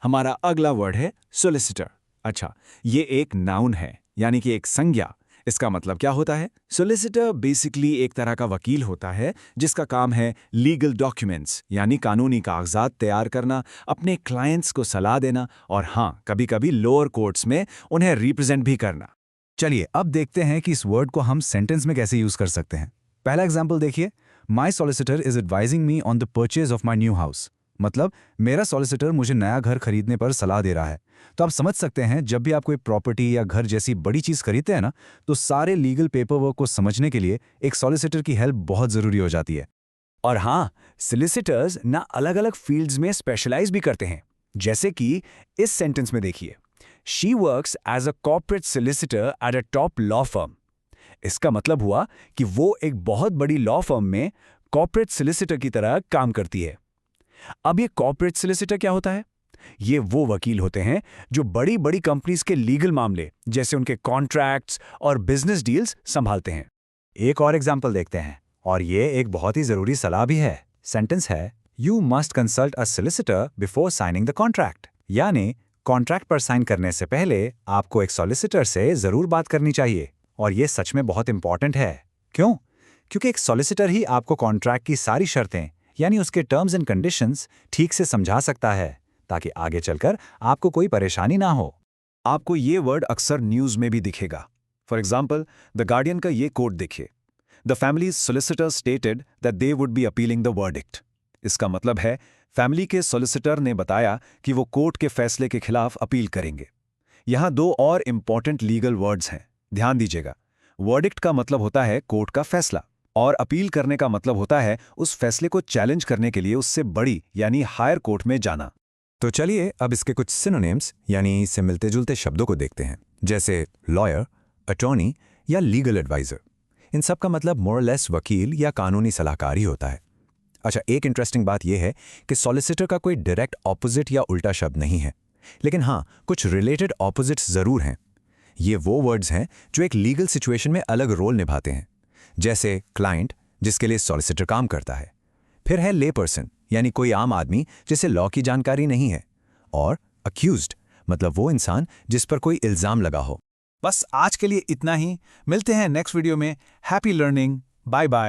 हमारा अगला वर्ड है सोलिसिटर। अच्छा, ये एक नाउन है, यानी कि एक संज्ञा। इसका मतलब क्या होता है? सोलिसिटर बेसिकली एक तरह का वकील होता है जिसका काम है लीगल डॉक्यूमेंट्स यानी कानूनी कागजात तैयार करना, अपने क्लाइंट्स को सलाह देना और हाँ, कभी-कभी लोअर कोर्ट्स में उन्हें रिप्रेजेंट भी करना। चलिए अब देखते हैं कि इस वर्ड को हम सेंटेंस में कैसे यूज कर सकते हैं। पहला एग्जाम्पल देखिए, my solicitor is advising me on the purchase of my new house. मतलब मेरा सॉलिसिटर मुझे नया घर खरीदने पर सलाह दे रहा है। तो आप समझ सकते हैं, जब भी आप कोई प्रॉपर्टी या घर जैसी बड़ी चीज खरीदते हैं ना, तो सारे लीगल पेपर वर्क को समझने के लिए एक सॉलिसिटर की हेल्प बहुत जरूरी हो जाती है। और हाँ, सोलिसिटर्स ना अलग अलग फील्ड्स में स्पेशलाइज भी करते हैं। जैसे कि इस सेंटेंस में देखिए, she works as a corporate solicitor at a top law firm. इसका मतलब हुआ कि वो एक बहुत बड़ी लॉ फर्म में कॉर्पोरेट सोलिसिटर की तरह काम करती है। अब ये कॉर्पोरेट सोलिसिटर क्या होता है? ये वो वकील होते हैं जो बड़ी बड़ी कंपनीज के लीगल मामले जैसे उनके कॉन्ट्रैक्ट्स और बिजनेस डील्स संभालते हैं। एक और एग्जाम्पल देखते हैं, और ये एक बहुत ही जरूरी सलाह भी है। सेंटेंस है, you must consult a solicitor before signing the contract. यानी कॉन्ट्रैक्ट पर साइन करने से पहले आपको एक सॉलिसिटर से जरूर बात करनी चाहिए। और ये सच में बहुत इंपॉर्टेंट है। क्यों? क्योंकि एक सॉलिसिटर ही आपको कॉन्ट्रैक्ट की सारी शर्तें यानी उसके टर्म्स एंड कंडीशंस ठीक से समझा सकता है, ताकि आगे चलकर आपको कोई परेशानी ना हो। आपको ये वर्ड अक्सर न्यूज़ में भी दिखेगा। फॉर एग्जाम्पल, द गार्डियन का ये कोट देखिए, the families solicitor stated that they would be appealing the verdict. इसका मतलब है, फैमिली के सोलिसिटर ने बताया कि वो कोर्ट के फैसले के खिलाफ अपील करेंगे। यहाँ दो और इम्पॉर्टेंट लीगल वर्ड्स हैं, ध्यान दीजिएगा। वर्डिक्ट का मतलब होता है कोर्ट का फैसला, और अपील करने का मतलब होता है उस फैसले को चैलेंज करने के लिए उससे बड़ी यानी हायर कोर्ट में जाना। तो चलिए अब इसके कुछ सिनोनिम्स यानी इससे मिलते जुलते शब्दों को देखते हैं, जैसे लॉयर, अटॉर्नी या लीगल एडवाइजर। इन सब का मतलब मोर लेस वकील या कानूनी सलाहकार ही होता है। अच्छा, एक इंटरेस्टिंग बात यह है कि सॉलिसिटर का कोई डायरेक्ट ऑपोजिट या उल्टा शब्द नहीं है, लेकिन हाँ, कुछ रिलेटेड ऑपोजिट्स जरूर हैं। ये वो वर्ड्स हैं जो एक लीगल सिचुएशन में अलग रोल निभाते हैं, जैसे क्लाइंट, जिसके लिए सॉलिसिटर काम करता है। फिर है ले पर्सन, यानी कोई आम आदमी जिसे लॉ की जानकारी नहीं है। और अक्यूज्ड, मतलब वो इंसान जिस पर कोई इल्जाम लगा हो। बस आज के लिए इतना ही। मिलते हैं नेक्स्ट वीडियो में। Happy learning. Bye bye.